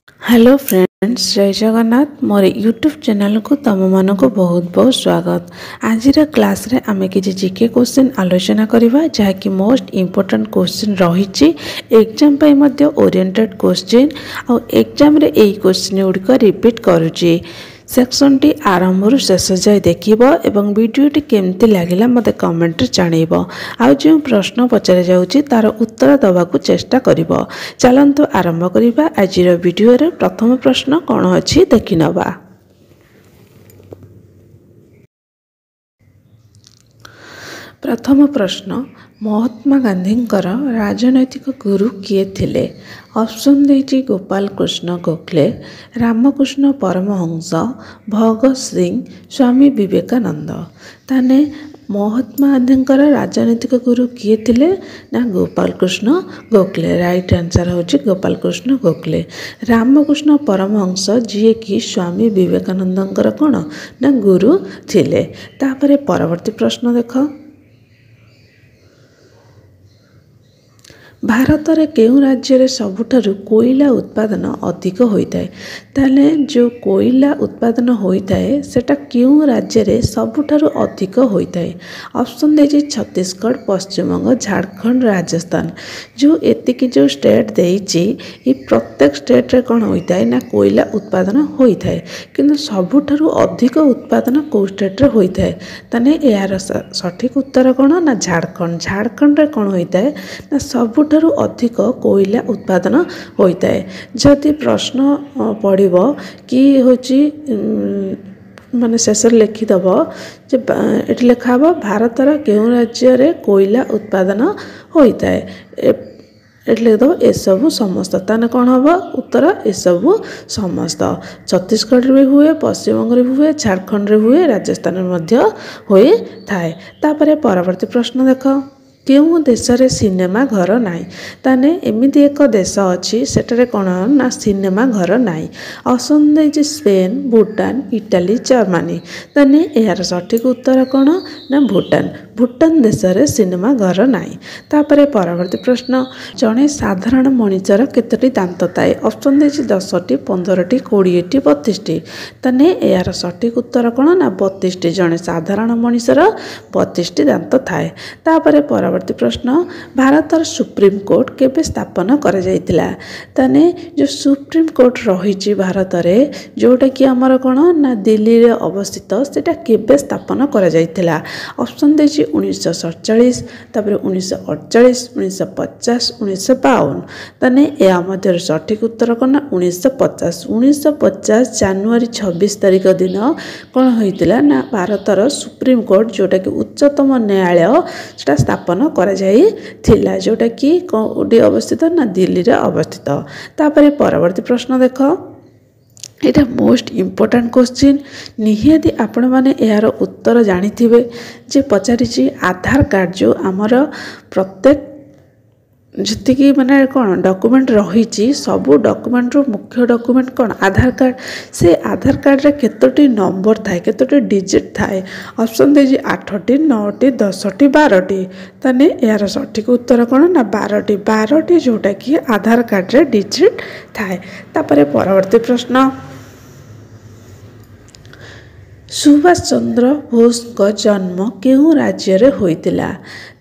Hello friends, जय जगन्नाथ। मोर YouTube channel को तुम मान को बहुत बहुत स्वागत। आज क्लास रे आमे किसी जीके क्वेश्चन आलोचना करवा जहाँकि मोस्ट इम्पोर्टेंट क्वेश्चन रही एग्जाम ओरिएंटेड क्वेश्चन और एग्जाम रे एई क्वेश्चन गुड़िक रिपीट करुच्ची। सेक्शन टी आरंभ शेष जाए देखिब एवं वीडियोटी केमती लगिला मते कमेंट रे जानइब। आउ जो प्रश्न पचार जाउची तार उत्तर दबाकू चेष्टा करिब। चलंतु आरंभ करिबा। आजिर वीडियो रे प्रथम प्रश्न कौन अछि देखि नबा। प्रथम प्रश्न, महात्मा गांधींकर राजनैतिक गुरु किए थिले? ऑप्शन देछि गोपाल कृष्ण गोखले, रामकृष्ण परमहंस, भगत सिंह, स्वामी विवेकानंद। ताने महात्मा गांधींकर राजनैतिक गुरु किए थिले ना गोपाल कृष्ण गोखले। राइट आंसर होछि गोपाल कृष्ण गोखले। रामकृष्ण परमहंस जी कि स्वामी विवेकानंदंकर कौन ना गुरु थिले। तापरे परवर्ती प्रश्न देख, भारत रे केउं राज्य रे सबुठारु कोयला उत्पादन अधिक होइताय? ताले जो कोयला उत्पादन होइताय सेटा केउं राज्य रे सबुठारु अधिक होइताय? ऑप्शन देछि छत्तीसगढ़, पश्चिम बंग, झारखंड, राजस्थान। जो एतिकी जो स्टेट देछि ई प्रत्येक स्टेट रे कोन होइताय ना कोयला उत्पादन होइताय, किंतु सबुठारु अधिक उत्पादन को स्टेट रे होइताय? ताने यार सठिक उत्तर कोन ना झारखंड। झारखंड रे कोन होइताय ना सबुठारु अधिक कोयला उत्पादन होता है। जदि प्रश्न पड़िब कि होची माने शेष लिखिदब जे एटी लिखा हबो भारतर केउं राज्य रे कोयला उत्पादन होता है। एटी लिखिदब एसबु समस्त। ताने कौन हम उत्तर एसबु समस्त। छत्तीसगढ़ में हुए, पश्चिम बंग में हुए, झारखंड में हुए, राजस्थान में मध्य होई थाए। तापरे परवर्ती प्रश्न देख, केउं देश रे सिनेमा घर नाई? ताने एमिति एक देश अछि सेटरे कोन ना सिनेमा घर नाई। ऑप्शन देछि स्पेन, भूटान, इटाली, जर्मनी। ताने यार सठिक उत्तर कोन ना भूटान। भूटान देश रे सिनेमा घर नाई। तापरे परवर्ती प्रश्न, जणे साधारण मनुष्यर केतोटी दांत थाए? ऑप्शन देछि 10टी, 15टी, 20टी, 32टी। ताने यार सठिक उत्तर कोन ना 32टी। जणे साधारण मनुष्यर 32टी दांत थाए। तापरे परवर्ती प्रश्न, भारतर सुप्रीम कोर्ट केबे स्थापन करा जायतिला? ताने जो सुप्रीम कोर्ट रही भारत रे जोटा कि आमर कोन ना दिल्ली रे अवस्थित, सेटा केबे स्थापन करा जायतिला? ऑप्शन देछि 1947, तापरे 1948, 1950, 1952। ताने या मध्य सठिक उत्तर कोन ना 1950। 1950 जनवरी 26 तारिख दिन कोन होइतिला ना भारतर सुप्रीम कोर्ट जोटा कि उच्चतम न्यायालय सेटा स्थापन करा जाई थिला, जोटा कि कोडी अवस्थित ना दिल्ली रे अवस्थित। तापरे परवर्ती प्रश्न देख, एटा मोस्ट इम्पोर्टेंट क्वेश्चन। निहाती आपण माने यार उत्तर जानिथिबे जे पचारिछि आधार कार्ड जो आमर प्रत्येक जितकी माने कौन डॉक्यूमेंट रही सबू डॉक्यूमेंट रो मुख्य डॉक्यूमेंट कौन आधार कार्ड। से आधार कार्ड रे केतोटी नंबर थाए, केतोटी डिजिट थाए? ऑप्शन देछि 8टी, 9टी, 10टी, 12टी। ताने यार सठिक उत्तर कौन ना 12टी। 12टी जोटा कि आधार कार्ड रे डिजिट थाए। तापरे परवर्ती प्रश्न, सुभाष चंद्र बोस का जन्म केउं राज्य रे होइतिला?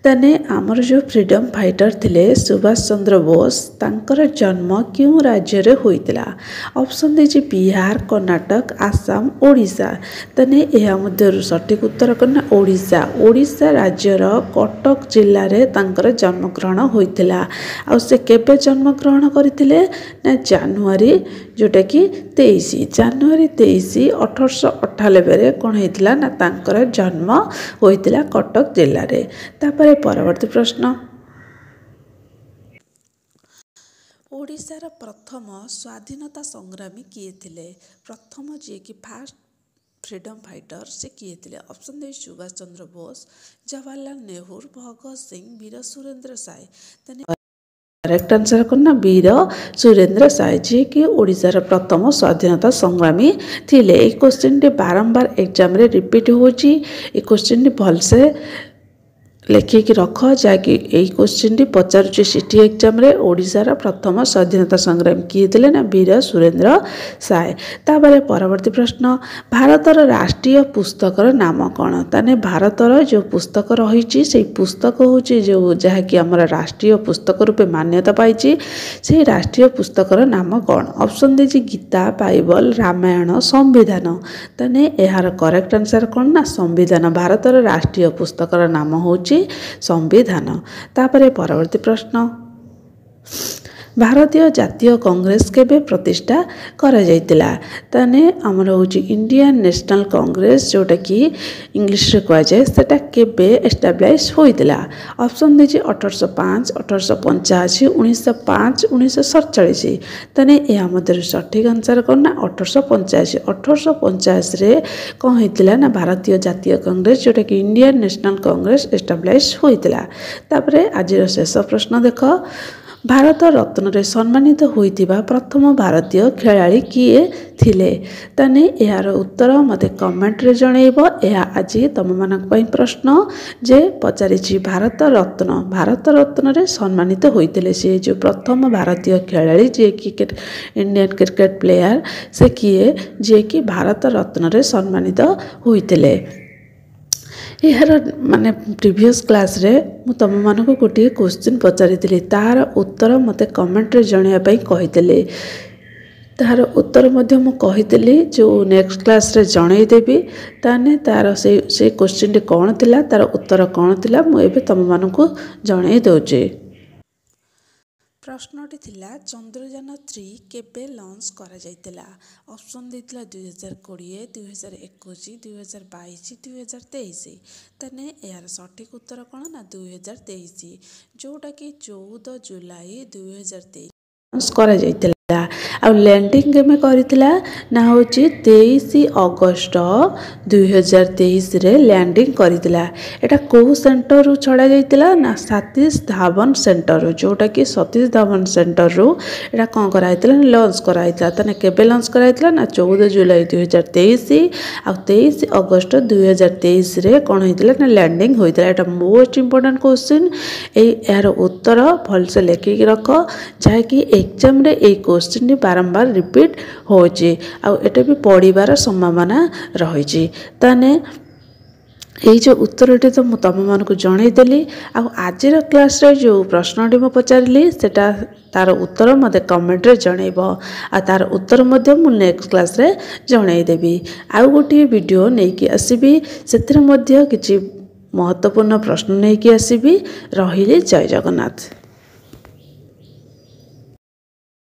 ताने आमर जो फ्रीडम फाइटर थिले सुभाष चंद्र बोस, तांकर जन्म केउं राज्य रे होइतिला? ऑप्शन देछि बिहार, कर्नाटक, आसाम, ओडिशा। ताने एहा मध्य सठिक उत्तर कना ओडिशा। ओडिशा राज्यर कटक जिल्ला रे तांकर जन्म ग्रहण होइतिला। आ से केबे जन्म ग्रहण करथिले ना जनवरी जोटा कि 23 जनवरी 23 1898 रे कोन हेतिला ना तांकर जन्म होइतिला कटक जिल्ला रे। तापरे परवर्ती प्रश्न, ओडिशार प्रथम स्वाधीनता संग्रामी किए थिले? प्रथम जे कि फास्ट फ्रीडम फाइटर से किए थिले? ऑप्शन दे सुभाष चंद्र बोस, जवाहरलाल नेहरू, भगत सिंह, वीर सुरेंद्र साय। तने करेक्ट आंसर करना वीर सुरेंद्र साय जी कि ओडिशार प्रथम स्वाधीनता संग्रामी थिले। ए क्वेश्चन टे बारंबार एग्जाम रे रिपीट होची। ए क्वेश्चन टे भलसे लेखिकी रख जहाँकि यही क्वेश्चन टी पचारुचे सिटी एग्जाम रे ओडिशार प्रथम स्वाधीनता संग्राम किए थे ना वीर सुरेंद्र साय। तापर परवर्ती प्रश्न भारतर राष्ट्रीय पुस्तकर नाम कौन ताने भारतर जो पुस्तक रही से पुस्तक हूँ जो जहाँकि आम राष्ट्रीय पुस्तक रूपे मान्यता पाई से राष्ट्रीय पुस्तकर नाम कौन ऑप्शन देछि गीता बाइबल रामायण संविधान ताने यार करेक्ट आंसर कौन ना संविधान भारतर राष्ट्रीय पुस्तकर नाम हूँ संविधान। तापर परवर्ती प्रश्न भारतीय जातीय कांग्रेस केबे प्रतिष्ठा करा जायतिला ताने हमर होची इंडियन नेशनल कांग्रेस जोटा कि इंग्लिश रे कह जाय सेटा केबे एस्टैब्लिश होइतिला ऑप्शन देछि 1805 1885 1905 1947 ताने या मध्य सठिक आंसर करना 1885 1885 रे कौन होइतिला ना भारतीय जातीय कांग्रेस जोटा कि इंडियन नेशनल कांग्रेस एस्टैब्लिश होइतिला। तापर आज शेष प्रश्न देख भारत रत्न रे सम्मानित होइतिबा प्रथम भारतीय खेलाड़ी किए थिले ताने यार उत्तर मते कमेंट रे जणैबो। या आज तुम मानक पई प्रश्न जे पचारिछि भारत रत्न रे सम्मानित होइतिले से जो प्रथम भारतीय खेलाड़ी जे कि इंडियन क्रिकेट प्लेयर से किए जे कि भारत रत्न रे सम्मानित होइतिले। यार माने प्रीवियस क्लास रे मु तुम मानक गोटे क्वेश्चन पचारि तार उत्तर मते कमेंट रे जणिया पई कहितले तार उत्तर मध्य मु कहितली जो नेक्स्ट क्लास रे जणै देबी ताने तार से क्वेश्चन टी कोन थिला तार उत्तर कोन थिला मु एबे तुम मानक जणै दोचे। प्रश्नटी थिला चंद्रयान 3 केबे लॉन्च करा जायतिला ऑप्शन देतिला 2020 2021 2022 2023 तने यार सठिक उत्तर कोन ना 2023 जोटा कि 14 जुलाई 2023 लॉन्च करा जायतिला आ लैंडिंग केमे करितिला ना होची 23 अगस्त 2023 रे लैंडिंग करितिला। एटा को सेंटर रु छड़ा जायतिला ना सतीश धावन सेंटर रु जोटा कि सतीश धावन सेंटर रु एटा कोन कराइतिला लॉन्च कराइतिला तने केबे लॉन्च कराइतिला ना 14 जुलाई 2023 आ 23 अगस्त 2023 रे कोन होइतिला ना लैंडिंग होइतिला। एटा मोस्ट इंपोर्टेंट क्वेश्चन ए यार उत्तर भल से लेखि के रखो जाय कि एग्जाम रे ए क्वेश्चन बारंबार रिपीट होची आ एटा भी पढ़िबार संभावना रही ताने यही जो उत्तरटी तो मुझे तुम मानक जनईदेली आज क्लास रे जो प्रश्नटी मुझे पचारि सेटा तार उत्तर मते कमेंट रे जनइब आ तार उत्तर मध्य मु नेक्स्ट क्लास रे जनईदेवी। आउ गोटे वीडियो नेकी आसीबी सेथिरे मध्य किछि महत्वपूर्ण प्रश्न नेकी आसीबी। रहिले जय जगन्नाथ।